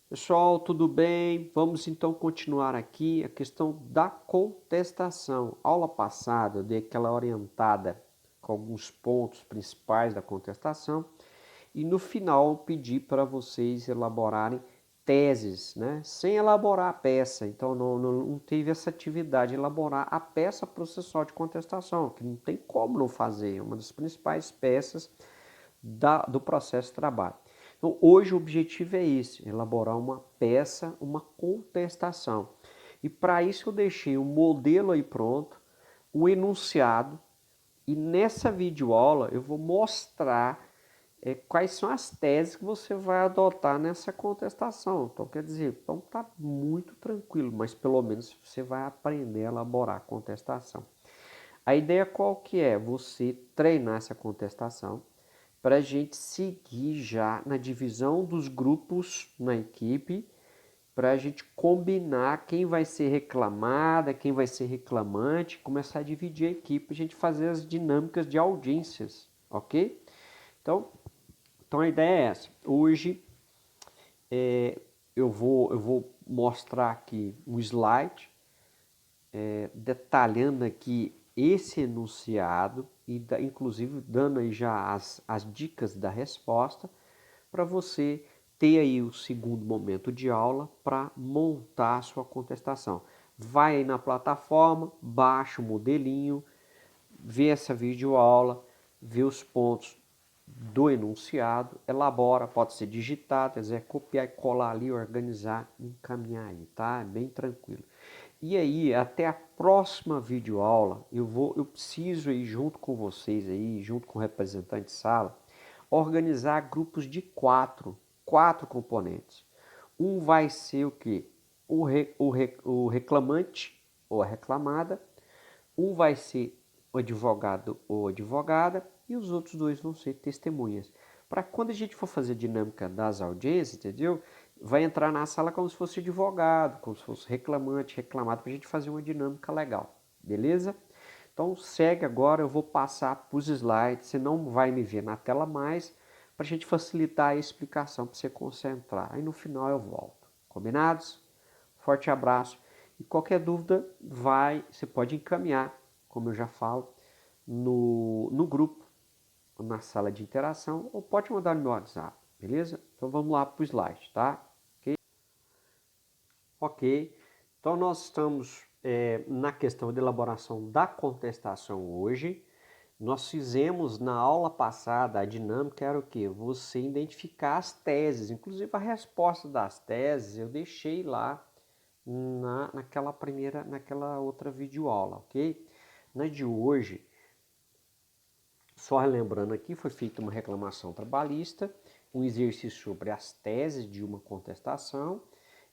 Pessoal, tudo bem? Vamos então continuar aqui a questão da contestação. Aula passada eu dei aquela orientada com alguns pontos principais da contestação e no final pedi para vocês elaborarem teses, né? Sem elaborar a peça. Então não teve essa atividade de elaborar a peça processual de contestação, que não tem como não fazer, é uma das principais peças do processo de trabalho. Então, hoje o objetivo é esse, elaborar uma peça, uma contestação. E para isso eu deixei um modelo aí pronto, um enunciado, e nessa videoaula eu vou mostrar quais são as teses que você vai adotar nessa contestação. Então, quer dizer, então tá muito tranquilo, mas pelo menos você vai aprender a elaborar a contestação. A ideia qual que é? Você treinar essa contestação, para a gente seguir já na divisão dos grupos na equipe, para a gente combinar quem vai ser reclamada, quem vai ser reclamante, começar a dividir a equipe, a gente fazer as dinâmicas de audiências, ok? Então, então a ideia é essa. Hoje eu vou mostrar aqui um slide detalhando aqui esse enunciado e inclusive dando aí já as dicas da resposta para você ter aí o segundo momento de aula para montar a sua contestação. Vai aí na plataforma, baixa o modelinho, vê essa videoaula, vê os pontos do enunciado, elabora, pode ser digitado, quer dizer, copiar e colar ali, organizar, encaminhar aí, tá? É bem tranquilo. E aí, até a próxima videoaula, eu preciso aí junto com vocês aí, junto com o representante de sala, organizar grupos de quatro componentes. Um vai ser o quê? O reclamante ou a reclamada, um vai ser o advogado ou advogada e os outros dois vão ser testemunhas. Para quando a gente for fazer a dinâmica das audiências, entendeu? Vai entrar na sala como se fosse advogado, como se fosse reclamante, reclamado, para a gente fazer uma dinâmica legal, beleza? Então segue agora, eu vou passar para os slides, você não vai me ver na tela mais, para a gente facilitar a explicação, para você concentrar. Aí no final eu volto. Combinados? Forte abraço. E qualquer dúvida, você pode encaminhar, como eu já falo, no grupo, na sala de interação, ou pode mandar no meu WhatsApp, beleza? Então vamos lá para o slide, tá? Ok. Então nós estamos na questão de elaboração da contestação hoje. Nós fizemos na aula passada, a dinâmica era o quê? Você identificar as teses, inclusive a resposta das teses eu deixei lá naquela outra videoaula, ok? Na de hoje, só relembrando aqui, foi feita uma reclamação trabalhista, um exercício sobre as teses de uma contestação,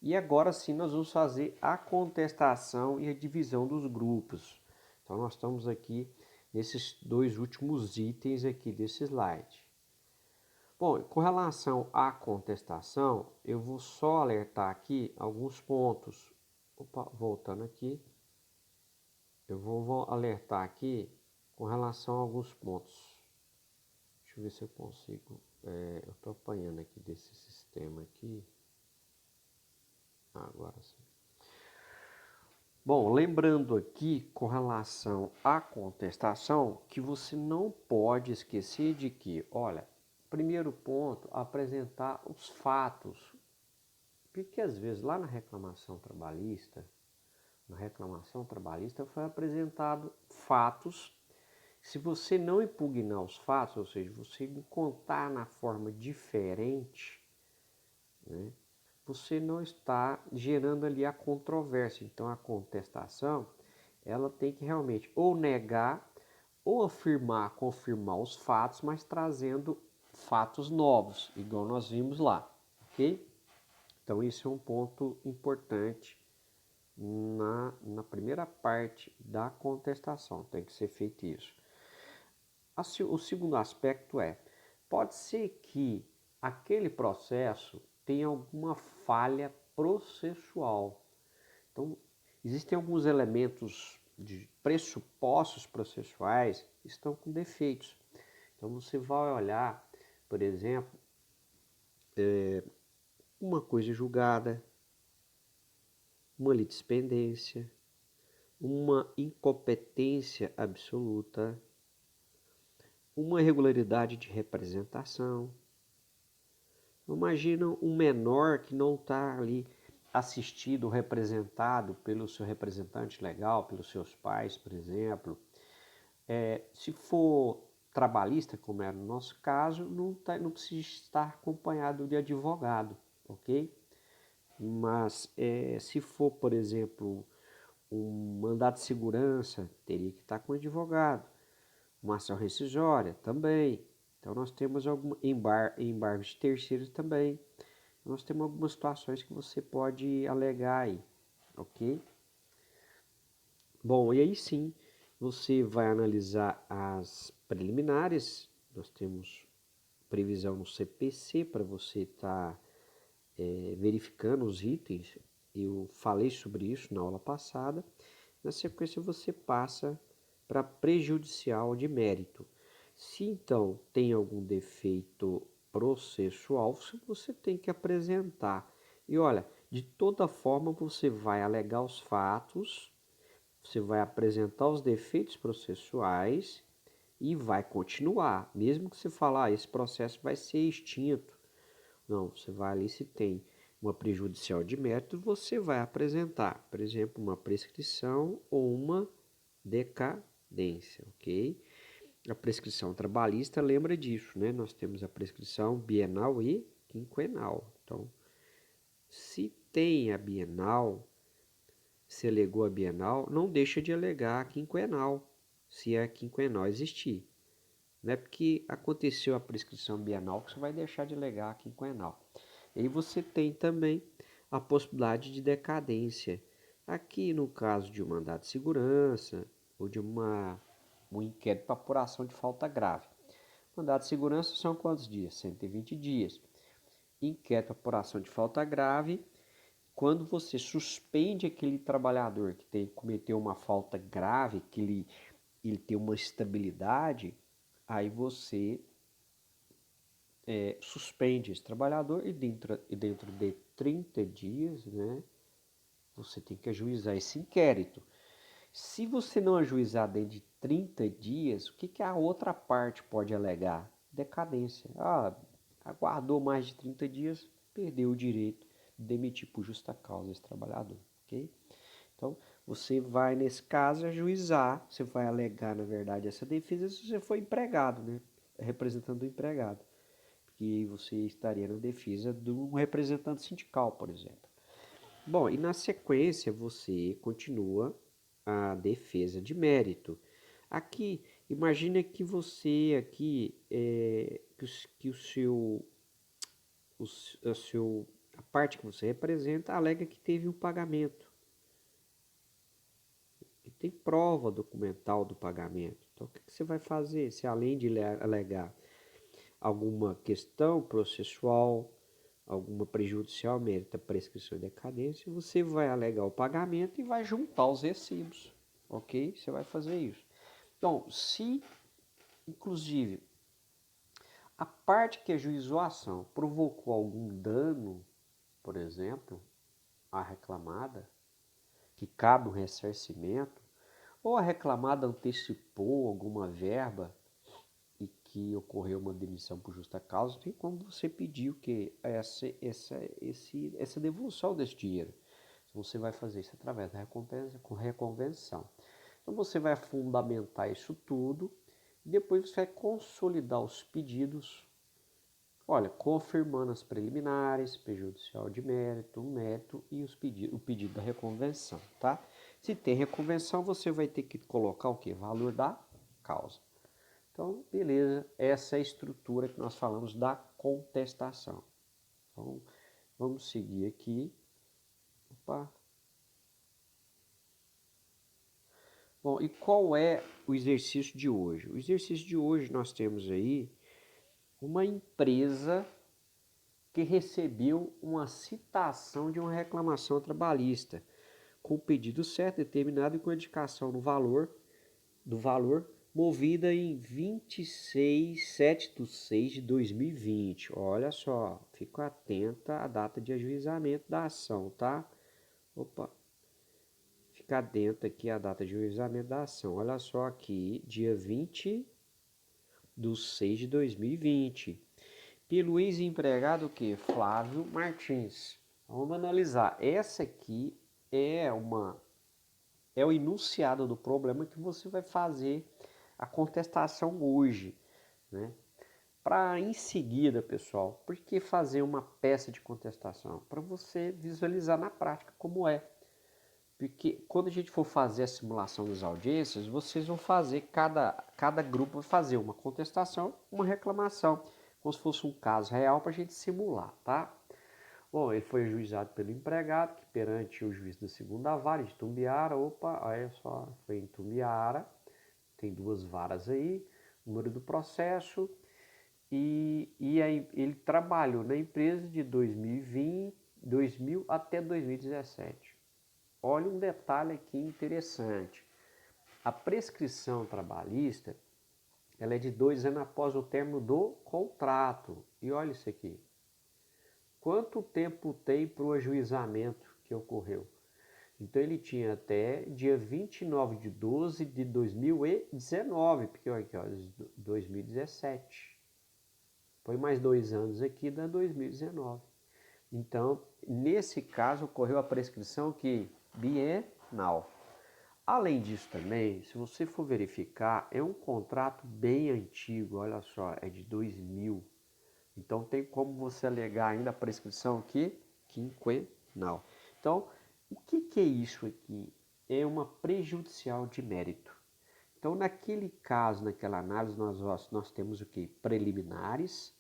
e agora sim nós vamos fazer a contestação e a divisão dos grupos. Então nós estamos aqui nesses dois últimos itens aqui desse slide. Bom, com relação à contestação, eu vou só alertar aqui alguns pontos. Opa, voltando aqui, eu vou alertar aqui com relação a alguns pontos. Deixa eu ver se eu consigo. Eu estou apanhando aqui desse sistema aqui. Agora sim. Bom, lembrando aqui com relação à contestação, que você não pode esquecer de que, olha, primeiro ponto, apresentar os fatos. Porque às vezes lá na reclamação trabalhista foi apresentado fatos. Se você não impugnar os fatos, ou seja, você contar na forma diferente, né, você não está gerando ali a controvérsia. Então a contestação, ela tem que realmente ou negar ou afirmar, confirmar os fatos, mas trazendo fatos novos, igual nós vimos lá, ok? Então isso é um ponto importante na primeira parte da contestação, tem que ser feito isso. O segundo aspecto pode ser que aquele processo tenha alguma falha processual. Então, existem alguns elementos de pressupostos processuais que estão com defeitos. Então, você vai olhar, por exemplo, uma coisa julgada, uma litispendência, uma incompetência absoluta, uma irregularidade de representação. Imagina um menor que não está ali assistido, representado pelo seu representante legal, pelos seus pais, por exemplo. Se for trabalhista, como era no nosso caso, não precisa estar acompanhado de advogado, ok? Mas se for, por exemplo, um mandado de segurança, teria que estar com advogado. Uma ação rescisória também. Então nós temos embargos de terceiros também. Nós temos algumas situações que você pode alegar aí, ok? Bom, e aí sim, você vai analisar as preliminares. Nós temos previsão no CPC para você estar verificando os itens. Eu falei sobre isso na aula passada. Na sequência, você passa para prejudicial de mérito. Se então tem algum defeito processual, você tem que apresentar. E olha, de toda forma, você vai alegar os fatos, você vai apresentar os defeitos processuais e vai continuar. Mesmo que você falar, esse processo vai ser extinto. Não, você vai ali, se tem uma prejudicial de mérito, você vai apresentar, por exemplo, uma prescrição ou uma decadência, ok? A prescrição trabalhista lembra disso, né? Nós temos a prescrição bienal e quinquenal. Então, se tem a bienal, se alegou a bienal, não deixa de alegar a quinquenal, se a quinquenal existir. Não é porque aconteceu a prescrição bienal que você vai deixar de alegar a quinquenal. E você tem também a possibilidade de decadência. Aqui no caso de um mandado de segurança ou de um inquérito para apuração de falta grave. Mandado de segurança são quantos dias? 120 dias. Inquérito para apuração de falta grave, quando você suspende aquele trabalhador que cometeu uma falta grave, que ele tem uma estabilidade, aí você suspende esse trabalhador e dentro de 30 dias, né, você tem que ajuizar esse inquérito. Se você não ajuizar dentro de 30 dias, o que a outra parte pode alegar? Decadência. Aguardou mais de 30 dias, perdeu o direito de demitir por justa causa esse trabalhador, ok? Então, você vai, nesse caso, ajuizar, você vai alegar, na verdade, essa defesa se você for empregado, né? Representando o empregado. Porque você estaria na defesa de um representante sindical, por exemplo. Bom, e na sequência você continua a defesa de mérito. Aqui, imagina que você aqui, que a parte que você representa alega que teve um pagamento. E tem prova documental do pagamento. Então, o que você vai fazer? Se além de alegar alguma questão processual, alguma prejudicial mérito, prescrição e decadência, você vai alegar o pagamento e vai juntar os recibos, ok? Você vai fazer isso. Então, se, inclusive, a parte que ajuizou a ação provocou algum dano, por exemplo, à reclamada, que cabe um ressarcimento, ou a reclamada antecipou alguma verba e que ocorreu uma demissão por justa causa, tem como você pedir o que? Essa devolução desse dinheiro. Você vai fazer isso através da reconvenção. Então você vai fundamentar isso tudo e depois você vai consolidar os pedidos. Olha, confirmando as preliminares, prejudicial de mérito, o mérito e o pedido da reconvenção, tá? Se tem reconvenção, você vai ter que colocar o que? Valor da causa. Então, beleza, essa é a estrutura que nós falamos da contestação. Então, vamos seguir aqui. Opa. Bom, e qual é o exercício de hoje? O exercício de hoje nós temos aí uma empresa que recebeu uma citação de uma reclamação trabalhista, com o pedido certo, determinado e com indicação do valor movida em 26/7/6/2020. Olha só, fica atenta à data de ajuizamento da ação, tá? Opa, fica atenta aqui à data de ajuizamento da ação. Olha só aqui, dia 20/6/2020. Pelo ex-empregado que? Flávio Martins. Vamos analisar. Essa aqui é o enunciado do problema que você vai fazer a contestação hoje, né? Para em seguida, pessoal, por que fazer uma peça de contestação? Para você visualizar na prática como é. Porque quando a gente for fazer a simulação das audiências, vocês vão fazer, cada grupo vai fazer uma contestação, uma reclamação, como se fosse um caso real para a gente simular, tá? Bom, ele foi ajuizado pelo empregado, que perante o juiz da segunda vara de Tumbiara, olha só, foi em Tumbiara, tem 2 varas aí, número do processo, e aí ele trabalhou na empresa de 2000 até 2017. Olha um detalhe aqui interessante. A prescrição trabalhista, ela é de 2 anos após o término do contrato. E olha isso aqui. Quanto tempo tem para o ajuizamento que ocorreu? Então ele tinha até dia 29/12/2019, porque olha aqui, ó, 2017. Põe mais 2 anos aqui, dá 2019. Então, nesse caso, ocorreu a prescrição que bienal. Além disso também, se você for verificar, é um contrato bem antigo, olha só, é de 2000. Então tem como você alegar ainda a prescrição aqui quinquenal. Então, o que é isso aqui? É uma prejudicial de mérito. Então, naquele caso, naquela análise, nós temos o que? Preliminares,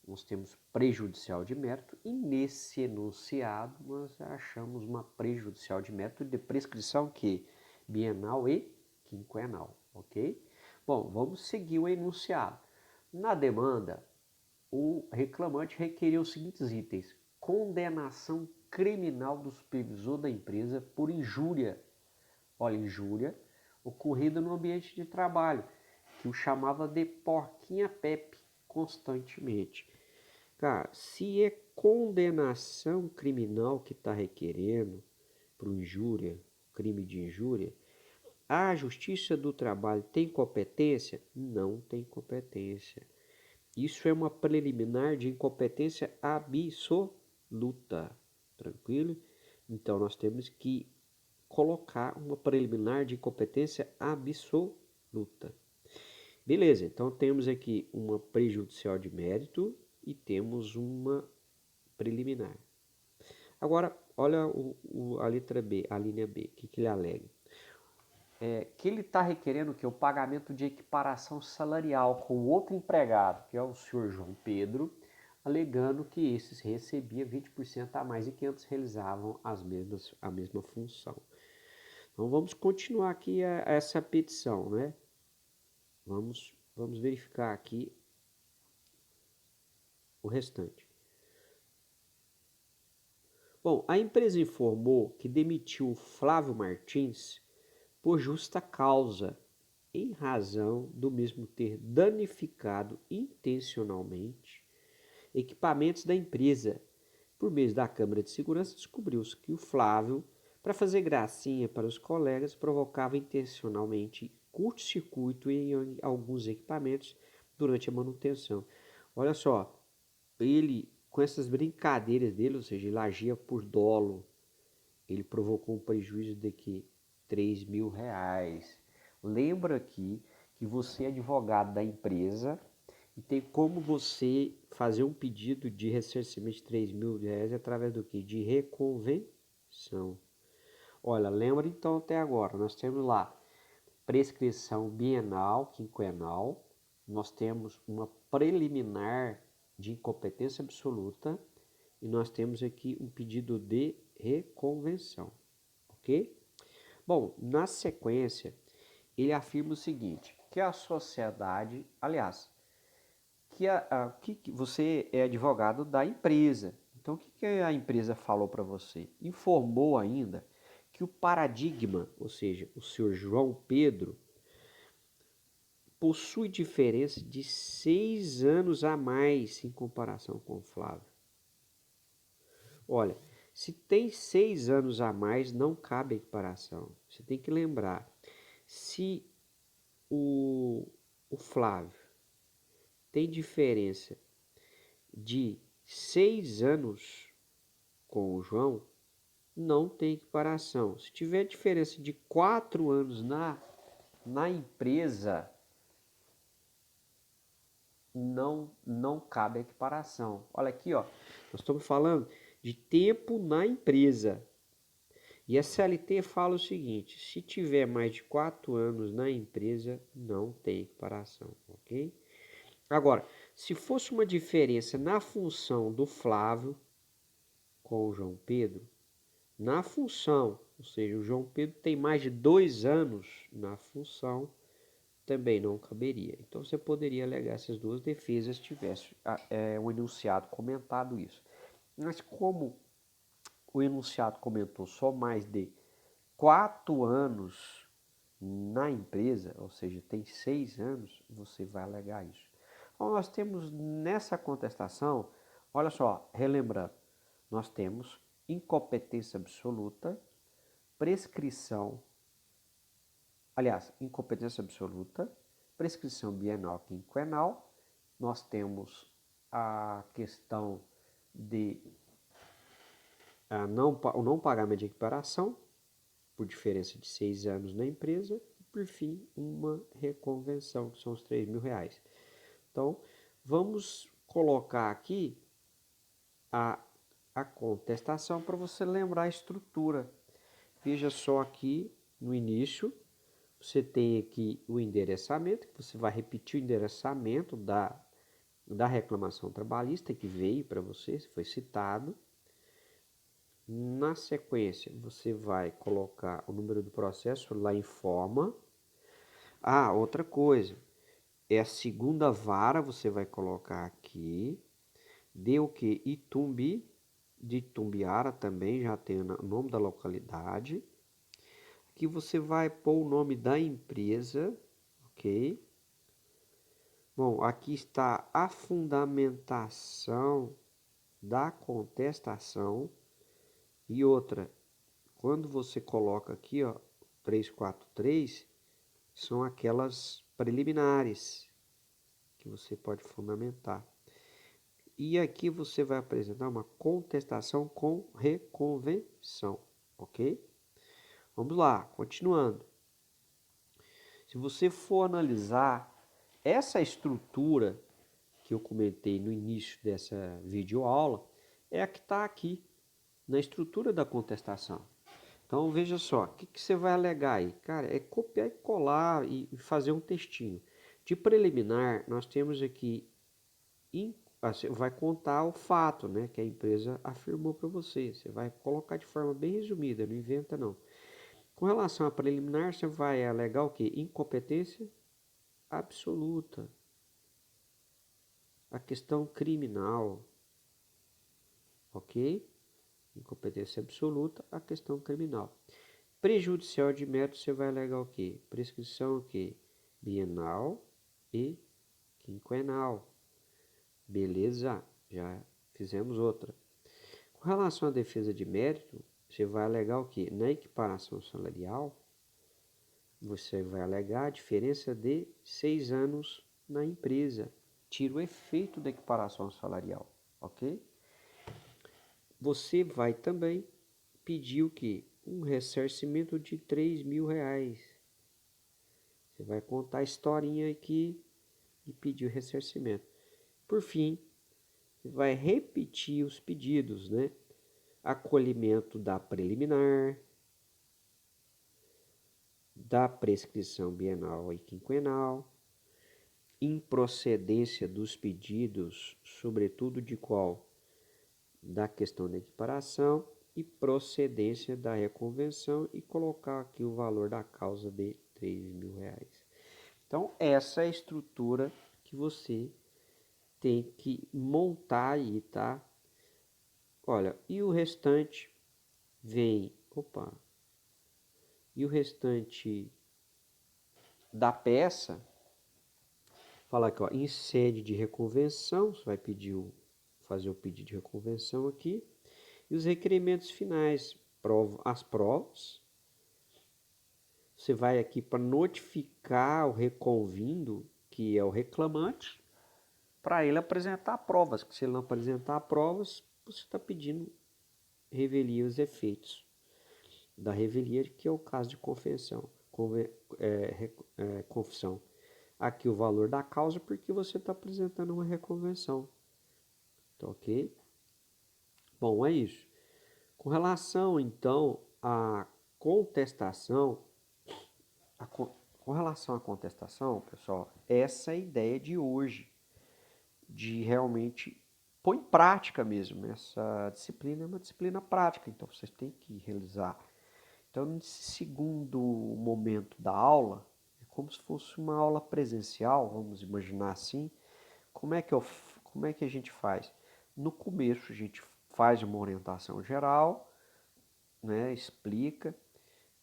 nós temos prejudicial de mérito, e nesse enunciado nós achamos uma prejudicial de mérito de prescrição que? Bienal e quinquenal, ok? Bom, vamos seguir o enunciado. Na demanda, o reclamante requeriu os seguintes itens: condenação criminal do supervisor da empresa por injúria. Olha, injúria ocorrida no ambiente de trabalho, que o chamava de porquinha Pepe constantemente. Cara, se é condenação criminal que está requerendo por injúria, crime de injúria, a Justiça do Trabalho tem competência? Não tem competência. Isso é uma preliminar de incompetência absoluta, tranquilo? Então nós temos que colocar uma preliminar de incompetência absoluta. Beleza, então temos aqui uma prejudicial de mérito e temos uma preliminar. Agora, olha a letra B, a linha B, o que ele alega? Que ele está requerendo que o pagamento de equiparação salarial com outro empregado, que é o senhor João Pedro, alegando que esses recebia 20% a mais e que antes realizavam a mesma função. Então vamos continuar aqui essa petição, né? Vamos verificar aqui o restante. Bom, a empresa informou que demitiu o Flávio Martins por justa causa, em razão do mesmo ter danificado intencionalmente equipamentos da empresa. Por meio da câmara de segurança, descobriu-se que o Flávio, para fazer gracinha para os colegas, provocava intencionalmente curto-circuito em alguns equipamentos durante a manutenção. Olha só, ele, com essas brincadeiras dele, ou seja, ele agia por dolo, ele provocou um prejuízo de que R$ 3.000. Lembra aqui que você é advogado da empresa e tem como você fazer um pedido de ressarcimento de R$ 3.000 através do que? De reconvenção. Olha, lembra então até agora, nós temos lá prescrição bienal, quinquenal, nós temos uma preliminar de incompetência absoluta e nós temos aqui um pedido de reconvenção, ok? Bom, na sequência, ele afirma o seguinte, que a sociedade, aliás, que você é advogado da empresa. Então, o que a empresa falou para você? Informou ainda que o paradigma, ou seja, o senhor João Pedro, possui diferença de 6 anos a mais em comparação com o Flávio. Olha, se tem 6 anos a mais, não cabe equiparação. Você tem que lembrar, se o Flávio tem diferença de 6 anos com o João, não tem equiparação. Se tiver diferença de 4 anos na empresa, não cabe equiparação. Olha aqui, ó, nós estamos falando de tempo na empresa. E a CLT fala o seguinte, se tiver mais de 4 anos na empresa, não tem equiparação, ok? Agora, se fosse uma diferença na função do Flávio com o João Pedro, na função, ou seja, o João Pedro tem mais de 2 anos na função, também não caberia. Então você poderia alegar essas duas defesas se tivesse um enunciado comentado isso. Mas como o enunciado comentou só mais de 4 anos na empresa, ou seja, tem 6 anos, você vai alegar isso. Então nós temos nessa contestação, olha só, relembrando, nós temos incompetência absoluta, prescrição, aliás, incompetência absoluta, prescrição bienal quinquenal, nós temos a questão de o não pagamento de equiparação, por diferença de 6 anos na empresa, e por fim, uma reconvenção, que são os R$3.000. Então, vamos colocar aqui a contestação para você lembrar a estrutura. Veja só aqui no início, você tem aqui o endereçamento, que você vai repetir o endereçamento da reclamação trabalhista que veio para você, foi citado. Na sequência, você vai colocar o número do processo lá em forma. Outra coisa, é a segunda vara, você vai colocar aqui. Deu que Itumbi, de Itumbiara também, já tem o nome da localidade. Aqui você vai pôr o nome da empresa, ok? Bom, aqui está a fundamentação da contestação. E outra, quando você coloca aqui, ó, 343, são aquelas preliminares que você pode fundamentar. E aqui você vai apresentar uma contestação com reconvenção, ok? Vamos lá, continuando. Se você for analisar essa estrutura que eu comentei no início dessa videoaula, é a que está aqui na estrutura da contestação. Então veja só, o que você vai alegar aí? Cara, é copiar e colar e fazer um textinho. De preliminar, nós temos aqui, você vai contar o fato, né, que a empresa afirmou para você. Você vai colocar de forma bem resumida, não inventa não. Com relação a preliminar, você vai alegar o quê? Incompetência absoluta. A questão criminal, ok? Incompetência absoluta, a questão criminal. Prejudicial de mérito, você vai alegar o quê? Prescrição o quê? Bienal e quinquenal. Beleza, já fizemos outra. Com relação à defesa de mérito, você vai alegar o quê? Na equiparação salarial, você vai alegar a diferença de 6 anos na empresa. Tira o efeito da equiparação salarial, ok? Você vai também pedir o quê? Um ressarcimento de R$3.000. Você vai contar a historinha aqui e pedir o ressarcimento. Por fim, você vai repetir os pedidos, né? Acolhimento da preliminar, da prescrição bienal e quinquenal, improcedência dos pedidos, sobretudo de qual? Da questão da equiparação e procedência da reconvenção e colocar aqui o valor da causa de R$3.000. Então, essa é a estrutura que você tem que montar aí, tá? Olha, e o restante vem, e o restante da peça, Falar aqui, ó, em sede de reconvenção, você vai fazer o pedido de reconvenção aqui. E os requerimentos finais, as provas. Você vai aqui para notificar o reconvindo, que é o reclamante, para ele apresentar provas. Que se ele não apresentar provas, você está pedindo revelia os efeitos da revelia, que é o caso de confissão. Confissão. Aqui o valor da causa, porque você está apresentando uma reconvenção. Tá ok? Bom, é isso. Com relação, então, à contestação, com relação à contestação, pessoal, essa é a ideia de hoje, de realmente pôr em prática mesmo. Essa disciplina é uma disciplina prática, então vocês têm que realizar. Então, nesse segundo momento da aula, é como se fosse uma aula presencial, vamos imaginar assim. Como é que a gente faz? No começo, a gente faz uma orientação geral, né, explica.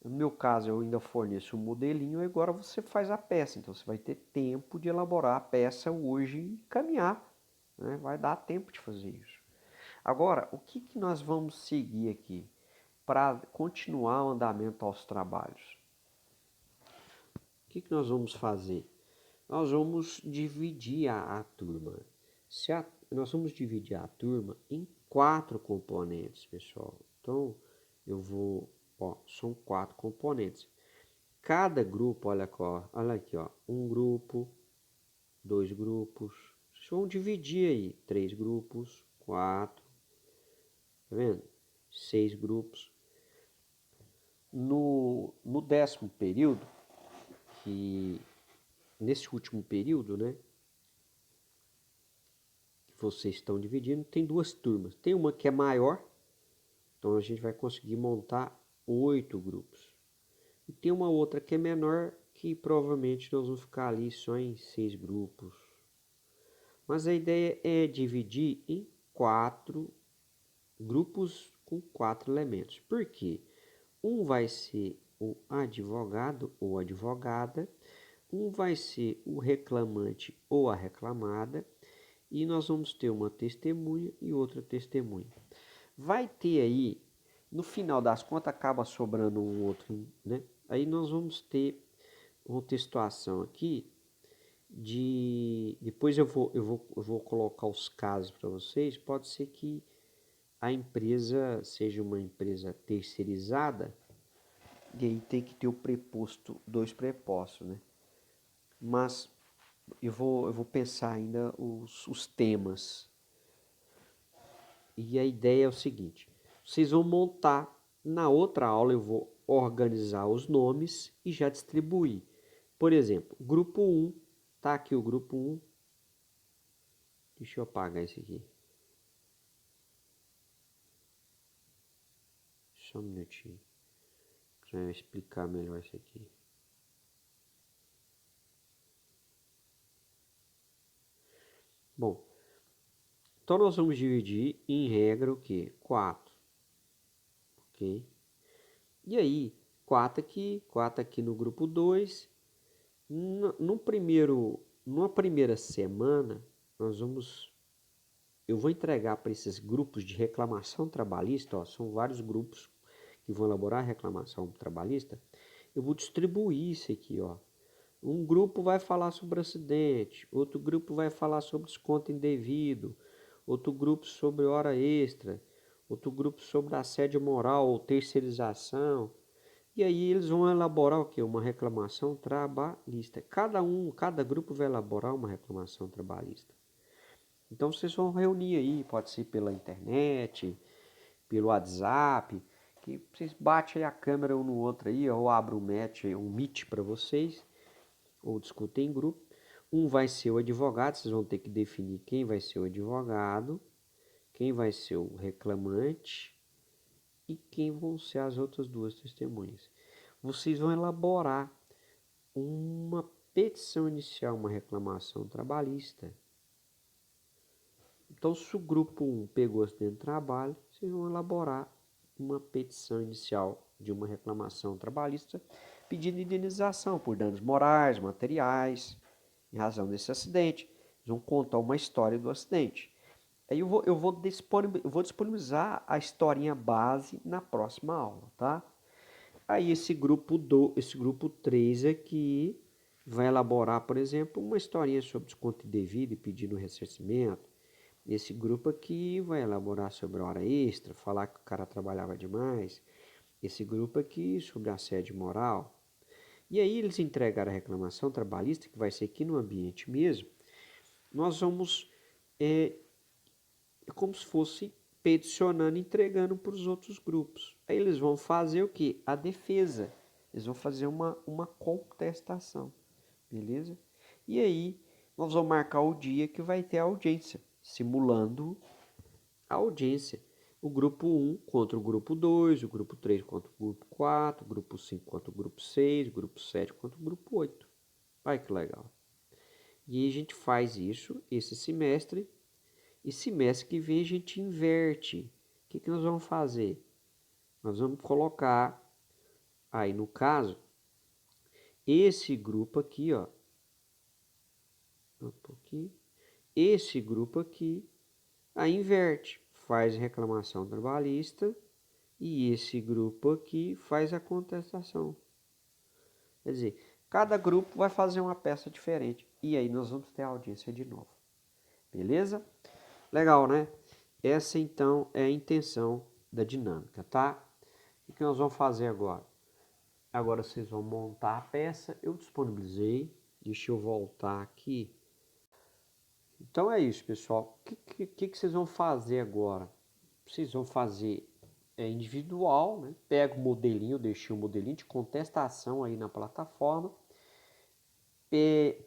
No meu caso, eu ainda forneço um modelinho e agora você faz a peça. Então, você vai ter tempo de elaborar a peça hoje e caminhar. Né? Vai dar tempo de fazer isso. Agora, o que nós vamos seguir aqui para continuar o andamento aos trabalhos? O que nós vamos fazer? Nós vamos dividir a turma. Nós vamos dividir a turma em 4 componentes, pessoal. Então, são 4 componentes. Cada grupo, olha aqui, ó, um grupo, 2 grupos. Vocês vão dividir aí, 3 grupos, 4, tá vendo? 6 grupos. No 10º período, que nesse último período, né, que vocês estão dividindo, tem 2 turmas. Tem uma que é maior, então a gente vai conseguir montar 8 grupos. E tem uma outra que é menor, que provavelmente nós vamos ficar ali só em 6 grupos. Mas a ideia é dividir em 4 grupos com 4 elementos. Por quê? Um vai ser o advogado ou advogada, um vai ser o reclamante ou a reclamada, e nós vamos ter uma testemunha e outra testemunha. Vai ter aí, no final das contas, acaba sobrando um outro, né? Aí nós vamos ter uma situação aqui de... Depois eu vou colocar os casos para vocês. Pode ser que a empresa seja uma empresa terceirizada, e aí tem que ter o preposto, 2 prepostos, né? Mas eu vou pensar ainda os temas. E a ideia é o seguinte: vocês vão montar, na outra aula eu vou organizar os nomes e já distribuir. Por exemplo, grupo 1, tá aqui o grupo 1. Deixa eu apagar esse aqui. Só um minutinho. Para eu explicar melhor isso aqui. Bom, então nós vamos dividir em regra o quê? 4. Ok? E aí, 4 aqui no grupo 2. Numa primeira semana, eu vou entregar para esses grupos de reclamação trabalhista, ó, são vários grupos que vão elaborar reclamação trabalhista. Eu vou distribuir isso aqui, ó. Um grupo vai falar sobre acidente, outro grupo vai falar sobre desconto indevido, outro grupo sobre hora extra, outro grupo sobre assédio moral ou terceirização. E aí eles vão elaborar o quê? Uma reclamação trabalhista. Cada grupo vai elaborar uma reclamação trabalhista. Então vocês vão reunir aí, pode ser pela internet, pelo WhatsApp, que vocês batem a câmera um no outro aí, ou abre um Meet para vocês, ou discutem em grupo. Um vai ser o advogado, vocês vão ter que definir quem vai ser o advogado, quem vai ser o reclamante e quem vão ser as outras 2 testemunhas. Vocês vão elaborar uma petição inicial, uma reclamação trabalhista. Então, se o grupo 1 pegou acidente de trabalho, vocês vão elaborar uma petição inicial de uma reclamação trabalhista pedindo indenização por danos morais, materiais, em razão desse acidente. Eles vão contar uma história do acidente. Aí eu vou disponibilizar a historinha base na próxima aula, tá? Aí esse grupo 3 aqui vai elaborar, por exemplo, uma historinha sobre desconto indevido e pedindo ressarcimento. Esse grupo aqui vai elaborar sobre a hora extra, falar que o cara trabalhava demais. Esse grupo aqui sobre assédio moral. E aí eles entregaram a reclamação trabalhista, que vai ser aqui no ambiente mesmo. Nós vamos, como se fosse peticionando, entregando para os outros grupos. Aí eles vão fazer o quê? A defesa. Eles vão fazer uma contestação, beleza? E aí nós vamos marcar o dia que vai ter a audiência, simulando a audiência. O grupo 1 contra o grupo 2, o grupo 3 contra o grupo 4, o grupo 5 contra o grupo 6, o grupo 7 contra o grupo 8. Olha que legal. E a gente faz isso esse semestre. E semestre que vem a gente inverte. O que nós vamos fazer? Nós vamos colocar, aí no caso, esse grupo aqui, ó. Um pouquinho. Esse grupo aqui, aí inverte. Faz reclamação trabalhista. E esse grupo aqui faz a contestação. Quer dizer, cada grupo vai fazer uma peça diferente. E aí nós vamos ter a audiência de novo. Beleza? Legal, né? Essa então é a intenção da dinâmica, tá? O que nós vamos fazer agora? Agora vocês vão montar a peça. Eu disponibilizei. Deixa eu voltar aqui. Então é isso, pessoal. O que vocês vão fazer agora? Vocês vão fazer individual, né? Pega o modelinho, eu deixei o modelinho de contestação aí na plataforma.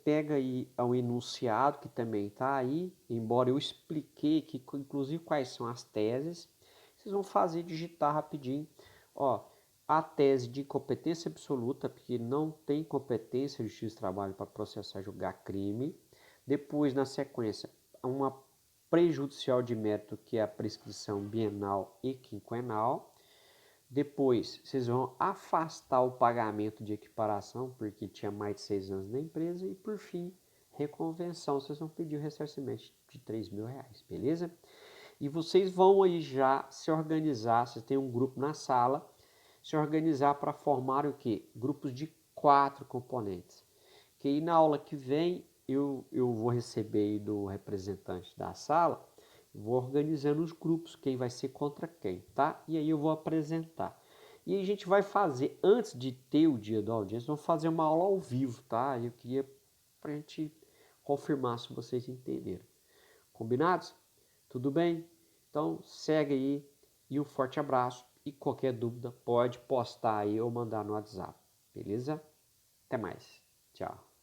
Pega aí o enunciado que também está aí, embora eu expliquei aqui, inclusive quais são as teses. Vocês vão fazer, digitar rapidinho. Ó, a tese de incompetência absoluta, porque não tem competência de justiça de trabalho para processar e julgar crime. Depois, na sequência, uma prejudicial de mérito, que é a prescrição bienal e quinquenal. Depois, vocês vão afastar o pagamento de equiparação, porque tinha mais de 6 anos na empresa. E, por fim, reconvenção. Vocês vão pedir o ressarcimento de R$3.000, beleza? E vocês vão aí já se organizar. Vocês têm um grupo na sala. Se organizar para formar o quê? Grupos de 4 componentes. Que aí na aula que vem, eu vou receber aí do representante da sala, vou organizando os grupos, quem vai ser contra quem, tá? E aí eu vou apresentar. E aí a gente vai fazer, antes de ter o dia da audiência, vamos fazer uma aula ao vivo, tá? Eu queria pra gente confirmar se vocês entenderam. Combinados? Tudo bem? Então segue aí e um forte abraço. E qualquer dúvida pode postar aí ou mandar no WhatsApp, beleza? Até mais. Tchau.